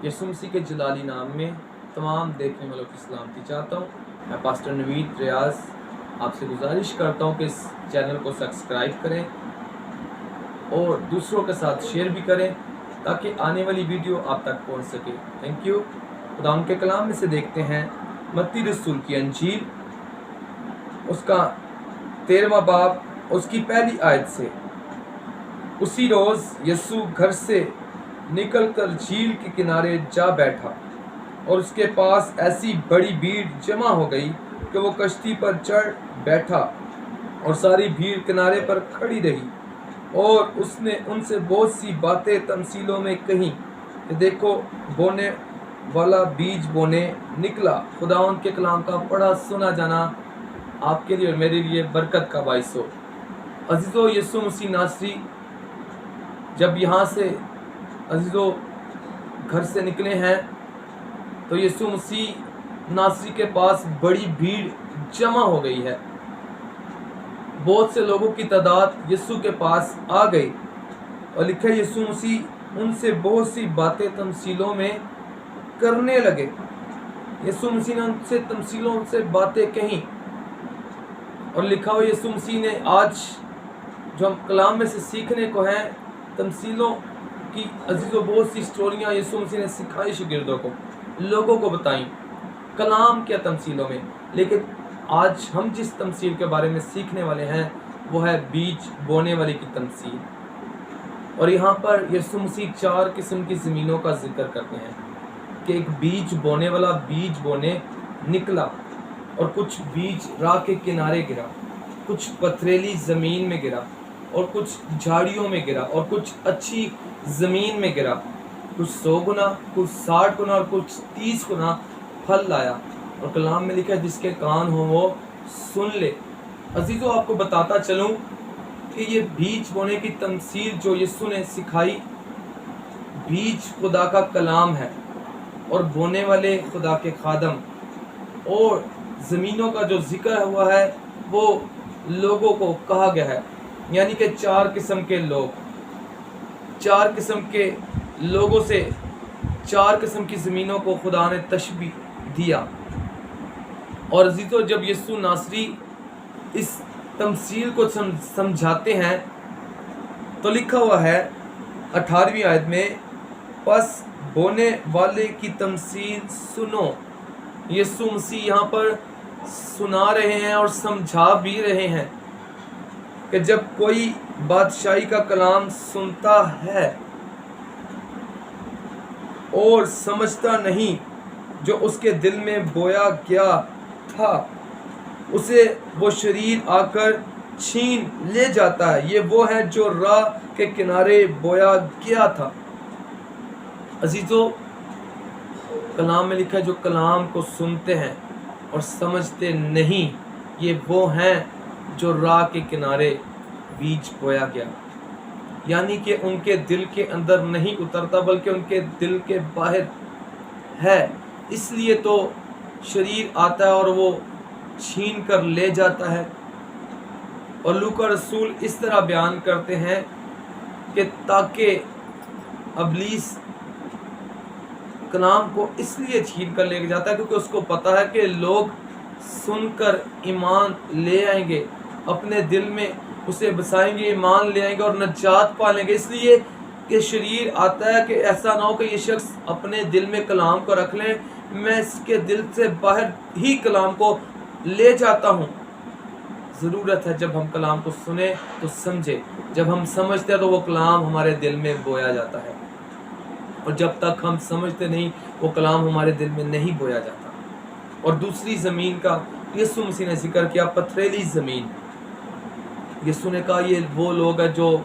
यीशु मसीह के जलाली नाम में तमाम देखने वालों की सलामती चाहता हूँ। मैं पास्टर नवीद रियाज आपसे गुजारिश करता हूँ कि इस चैनल को सब्सक्राइब करें और दूसरों के साथ शेयर भी करें ताकि आने वाली वीडियो आप तक पहुँच सके। Thank you. खुदा उनके कलाम में से देखते हैं मत्ती रसूल की अंजील, उसका 13वां बाब, उसकी पहली आयत से। उसी रोज़ यीशु घर से निकलकर झील के किनारे जा बैठा और उसके पास ऐसी बड़ी भीड़ जमा हो गई कि वो कश्ती पर चढ़ बैठा और सारी भीड़ किनारे पर खड़ी रही। और उसने उनसे बहुत सी बातें तमसीलों में कहीं कि देखो, बोने वाला बीज बोने निकला। खुदावंद के कलाम का पढ़ा सुना जाना आपके लिए और मेरे लिए बरकत का बाइस हो। अजीज़ो, यीशु मसीह नासरी जब यहाँ से अजीज़ो घर से निकले हैं तो यीशु मसीह नासरी के पास बड़ी भीड़ जमा हो गई है। बहुत से लोगों की तादाद यीशु के पास आ गई और लिखा यीशु मसीह उनसे बहुत सी बातें तमसीलों में करने लगे। यीशु मसीह ने उनसे तमसीलों से बातें कहीं और लिखा हो यीशु मसीह ने आज जो हम कलाम में से सीखने को हैं तमसीलों की अजीज़ों बहुत सी स्टोरियाँ यीशु मसीह ने सिखाई शागिर्दों को, लोगों को बताई कलाम क्या तमसीलों में। लेकिन आज हम जिस तमसील के बारे में सीखने वाले हैं वो है बीज बोने वाले की तमसील। और यहाँ पर यीशु मसीह 4 किस्म की ज़मीनों का जिक्र करते हैं कि एक बीज बोने वाला बीज बोने निकला और कुछ बीज राह के किनारे गिरा, कुछ पथरीली ज़मीन में गिरा और कुछ झाड़ियों में गिरा और कुछ अच्छी ज़मीन में गिरा। कुछ 100 गुना, कुछ 60 गुना और कुछ 30 गुना फल लाया। और कलाम में लिखा है जिसके कान हो वो सुन ले। अजीज़ों, आपको बताता चलूं कि ये बीज बोने की तमसील जो यीशु ने सिखाई, बीज खुदा का कलाम है और बोने वाले खुदा के खादम, और ज़मीनों का जो जिक्र हुआ है वो लोगों को कहा गया है, यानी कि 4 किस्म के लोग, 4 किस्म के लोगों से 4 किस्म की ज़मीनों को खुदा ने तशबीह दिया। और अजीज़ों, जब यीशु नासरी इस तमसील को समझाते हैं तो लिखा हुआ है 18वीं आयत में, बस बोने वाले की तमसील सुनो। यीशु मसीह यहाँ पर सुना रहे हैं और समझा भी रहे हैं कि जब कोई बादशाही का कलाम सुनता है और समझता नहीं, जो उसके दिल में बोया गया था उसे वो शरीर आकर छीन ले जाता है। ये वो है जो राह के किनारे बोया गया था। अजीज़ों, कलाम में लिखा है जो कलाम को सुनते हैं और समझते नहीं, ये वो हैं जो राह के किनारे बीज बोया गया, यानी कि उनके दिल के अंदर नहीं उतरता बल्कि उनके दिल के बाहर है। इसलिए तो शरीर आता है और वो छीन कर ले जाता है। और लूका रसूल इस तरह बयान करते हैं कि ताकि अबलीस कलाम को इसलिए छीन कर ले जाता है क्योंकि उसको पता है कि लोग सुनकर ईमान ले आएंगे, अपने दिल में उसे बसाएंगे, ईमान ले आएंगे और नजात पा लेंगे। इसलिए कि शरीर आता है कि ऐसा ना हो कि ये शख्स अपने दिल में कलाम को रख लें, मैं इसके दिल से बाहर ही कलाम को ले जाता हूँ। ज़रूरत है जब हम कलाम को सुने तो समझे, जब हम समझते हैं तो वो कलाम हमारे दिल में बोया जाता है, और जब तक हम समझते नहीं वो कलाम हमारे दिल में नहीं बोया जाता। और दूसरी ज़मीन का यीशु मसीह ने जिक्र किया, पथरीली ज़मीन। यीशु ने कहा ये वो लोग हैं जो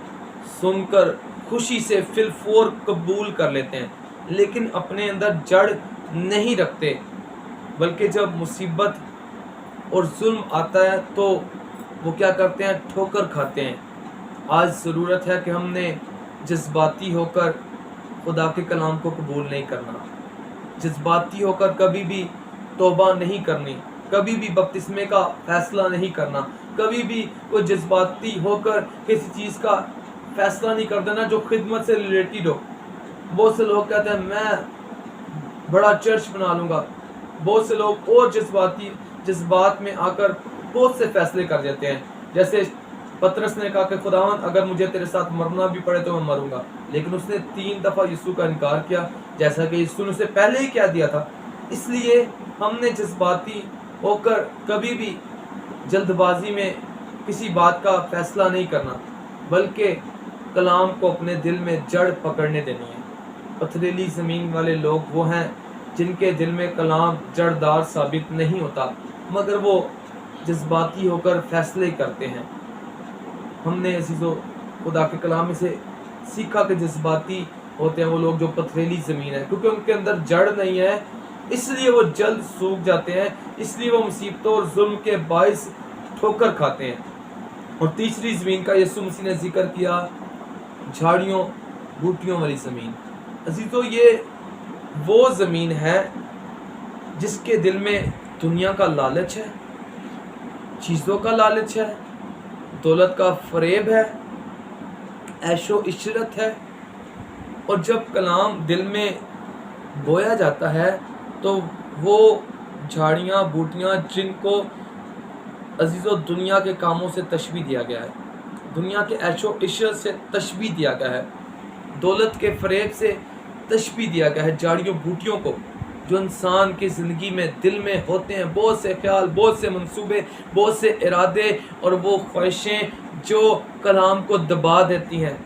सुनकर खुशी से फिलफोर कबूल कर लेते हैं लेकिन अपने अंदर जड़ नहीं रखते, बल्कि जब मुसीबत और जुल्म आता है तो वो क्या करते हैं, ठोकर खाते हैं। आज ज़रूरत है कि हमने जज्बाती होकर खुदा के कलाम को कबूल नहीं करना, जज्बाती होकर कभी भी तौबा नहीं करनी, कभी भी बपतिस्मे का फैसला नहीं करना, कभी भी कोई जज्बाती होकर किसी चीज़ का फैसला नहीं कर देना जो खिदमत से रिलेटेड हो। बहुत से लोग कहते हैं मैं बड़ा चर्च बना लूँगा। बहुत से लोग और जज्बात में आकर बहुत से फैसले कर देते हैं। जैसे पतरस ने कहा कि खुदावंद अगर मुझे तेरे साथ मरना भी पड़े तो मैं मरूंगा, लेकिन उसने 3 दफ़ा यीशु का इनकार किया, जैसा कि यीशु ने उसे पहले ही कह दिया था। इसलिए हमने जज्बाती होकर कभी भी जल्दबाजी में किसी बात का फैसला नहीं करना, बल्कि कलाम को अपने दिल में जड़ पकड़ने देनी है। पथरीली ज़मीन वाले लोग वो हैं जिनके दिल में कलाम जड़दार साबित नहीं होता, मगर वो जज्बाती होकर फैसले करते हैं। हमने अज़ीज़ों खुदा के कलाम में से सीखा कि जज्बाती होते हैं वो लोग जो पथरीली ज़मीन है, क्योंकि उनके अंदर जड़ नहीं है, इसलिए वो जल्द सूख जाते हैं, इसलिए वो मुसीबतों और जुल्म के बायस ठोकर खाते हैं। और तीसरी ज़मीन का यीशु मसीह ने जिक्र किया, झाड़ियों बूटियों वाली ज़मीन। अज़ीज़ों ये वो ज़मीन है जिसके दिल में दुनिया का लालच है, चीज़ों का लालच है, दौलत का फरेब है, ऐशो इशरत है। और जब कलाम दिल में बोया जाता है तो वो झाड़ियाँ बूटियाँ जिनको अज़ीज़ों दुनिया के कामों से तशबीह दिया गया है, दुनिया के ऐशो इशरत से तशबीह दिया गया है, दौलत के फरेब से तशबीह दिया गया है, झाड़ियों बूटियों को जो इंसान की ज़िंदगी में दिल में होते हैं, बहुत से ख्याल, बहुत से मंसूबे, बहुत से इरादे और वो ख्वाहिशें जो कलाम को दबा देती हैं।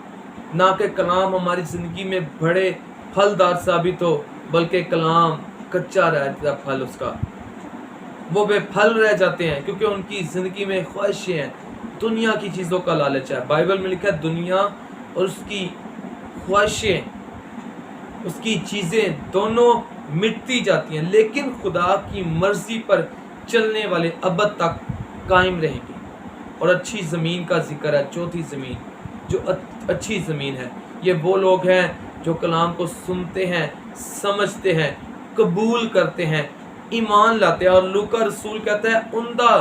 ना कि कलाम हमारी ज़िंदगी में बड़े फलदार साबित हो, बल्कि कलाम कच्चा रहता फल उसका, वो बेफल रह जाते हैं, क्योंकि उनकी ज़िंदगी में ख्वाहिशें हैं, दुनिया की चीज़ों का लालच है। बाइबल में लिखा है दुनिया और उसकी ख्वाहिशें, उसकी चीज़ें दोनों मिटती जाती हैं, लेकिन खुदा की मर्ज़ी पर चलने वाले अबद तक कायम रहेंगे। और अच्छी ज़मीन का जिक्र है, चौथी ज़मीन जो अच्छी ज़मीन है, ये वो लोग हैं जो कलाम को सुनते हैं, समझते हैं, कबूल करते हैं, ईमान लाते हैं। और लूका रसूल कहता है उम्दा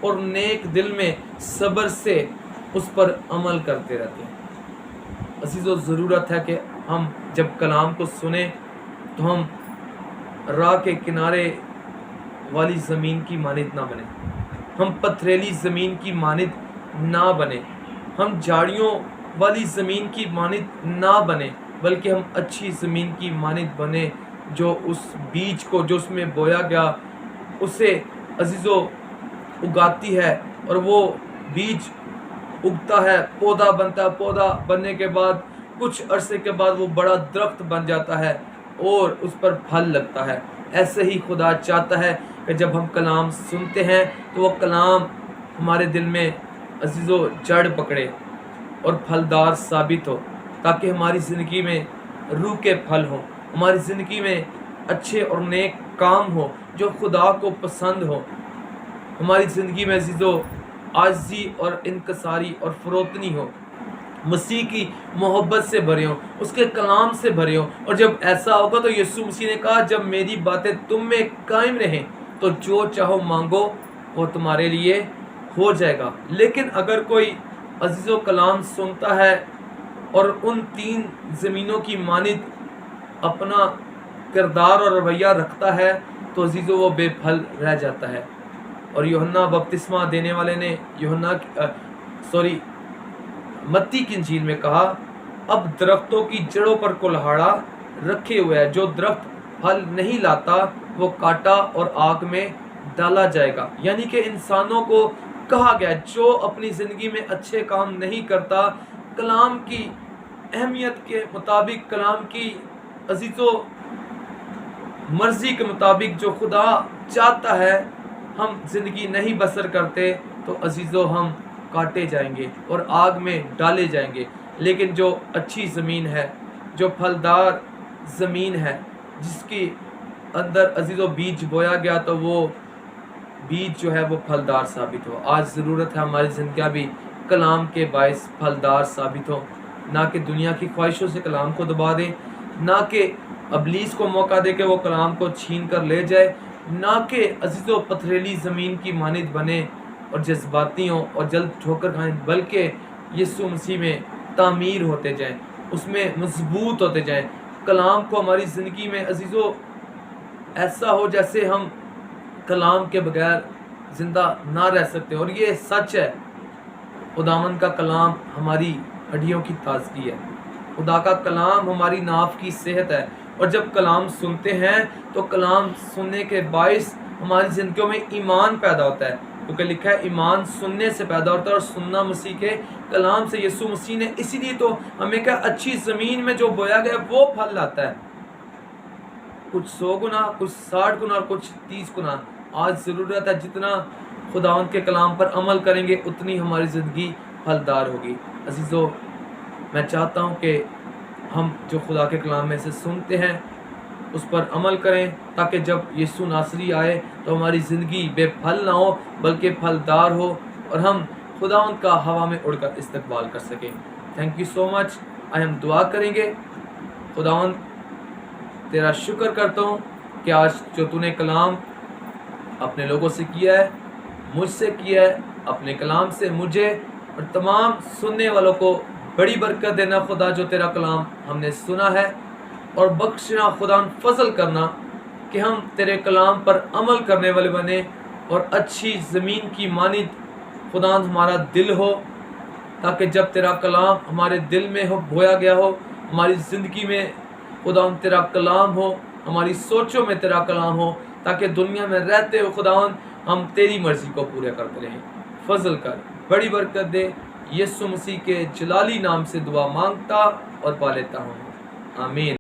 और नेक दिल में सब्र से उस पर अमल करते रहते हैं। अज़ीज़ों ज़रूरत है कि हम जब कलाम को सुने तो हम राह के किनारे वाली ज़मीन की मानिद ना बने, हम पथरीली ज़मीन की मानिद ना बने, हम झाड़ियों वाली ज़मीन की मानिद ना बने, बल्कि हम अच्छी ज़मीन की मानिद बने जो उस बीज को जो उसमें बोया गया उसे अज़ीज़ों उगाती है, और वो बीज उगता है, पौधा बनता है, पौधा बनने के बाद कुछ अरसे के बाद वो बड़ा दरख्त बन जाता है और उस पर फल लगता है। ऐसे ही खुदा चाहता है कि जब हम कलाम सुनते हैं तो वो कलाम हमारे दिल में अज़ीज़ों जड़ पकड़े और फलदार साबित हो, ताकि हमारी ज़िंदगी में रूह के फल हों, हमारी ज़िंदगी में अच्छे और नेक काम हो जो खुदा को पसंद हो, हमारी ज़िंदगी में अज़ीज़ों आज़ी और इनकसारी और फ़रोतनी हो, मसीह की मोहब्बत से भरे हो, उसके कलाम से भरे हो। और जब ऐसा होगा तो यीशु मसीह ने कहा जब मेरी बातें तुम में कायम रहें तो जो चाहो मांगो वो तुम्हारे लिए हो जाएगा। लेकिन अगर कोई अज़ीज़ों कलाम सुनता है और उन 3 ज़मीनों की मानिद अपना किरदार और रवैया रखता है तो अज़ीज़ों वो बेफल रह जाता है। और यूहन्ना बपतिस्मा देने वाले ने मत्ती की इंजील में कहा अब दरख्तों की जड़ों पर कुल्हाड़ा रखे हुए है, जो दरख्त फल नहीं लाता वो काटा और आग में डाला जाएगा। यानी कि इंसानों को कहा गया जो अपनी ज़िंदगी में अच्छे काम नहीं करता, कलाम की अहमियत के मुताबिक, कलाम की अज़ीज़ों मर्ज़ी के मुताबिक जो खुदा चाहता है हम ज़िंदगी नहीं बसर करते तो अज़ीज़ों हम काटे जाएंगे और आग में डाले जाएंगे। लेकिन जो अच्छी ज़मीन है, जो फलदार ज़मीन है, जिसके अंदर अज़ीज़ों बीज बोया गया तो वो बीज जो है वो फलदार साबित हो। आज ज़रूरत है हमारी ज़िंदगी भी कलाम के बायस फलदार साबित हो, ना कि दुनिया की ख्वाहिशों से कलाम को दबा दें, ना कि अबलीस को मौका दे के वो कलाम को छीन कर ले जाए, ना कि अज़ीज़ों पथरीली ज़मीन की मानिद बने और जज्बाती हों और जल्द ठोकर खाएं, बल्कि यीशु मसीह में तामीर होते जाएं, उसमें मजबूत होते जाएं। कलाम को हमारी ज़िंदगी में अज़ीज़ों ایسا ہو جیسے ہم کلام کے بغیر زندہ نہ رہ سکتے. اور یہ سچ ہے، خداوند کا کلام ہماری ہڈیوں کی تازگی ہے، خدا کا کلام ہماری ناف کی صحت ہے. اور جب کلام سنتے ہیں تو کلام سننے کے باعث ہماری زندگیوں میں ایمان پیدا ہوتا ہے، کیونکہ لکھا ہے ایمان سننے سے پیدا ہوتا ہے، اور سننا مسیح کے کلام سے. یسوع مسیح نے اسی لیے تو ہمیں کہا اچھی زمین میں جو بویا گیا وہ پھل لاتا ہے، کچھ 100 گنا، کچھ 60 گنا اور کچھ 30 گنا. آج ضرورت ہے جتنا خداوند کے کلام پر عمل کریں گے اتنی ہماری زندگی پھلدار ہوگی. عزیزو، میں چاہتا ہوں کہ ہم جو خدا کے کلام میں سے سنتے ہیں اس پر عمل کریں، تاکہ جب یسوع ناصری آئے تو ہماری زندگی بے پھل نہ ہو بلکہ پھلدار ہو، اور ہم خداوند کا ہوا میں اڑ کر استقبال کر سکیں. تھینک یو سو مچ. آج ہم دعا کریں گے. خداوند تیرا شکر کرتا ہوں کہ آج جو تو نے کلام اپنے لوگوں سے کیا ہے، مجھ سے کیا ہے، اپنے کلام سے مجھے اور تمام سننے والوں کو بڑی برکت دینا خدا. جو تیرا کلام ہم نے سنا ہے، اور بخشنا خدا، فضل کرنا کہ ہم تیرے کلام پر عمل کرنے والے بنے، اور اچھی زمین کی مانند خدا ہمارا دل ہو، تاکہ جب تیرا کلام ہمارے دل میں ہو بویا گیا ہو، ہماری زندگی میں خدا تیرا کلام ہو، ہماری سوچوں میں تیرا کلام ہو، تاکہ دنیا میں رہتے ہوئے خدا ہم تیری مرضی کو پورا کرتے رہیں. فضل کر، بڑی برکت دے. یسوع مسیح کے جلالی نام سے دعا مانگتا اور پا لیتا ہوں، آمین.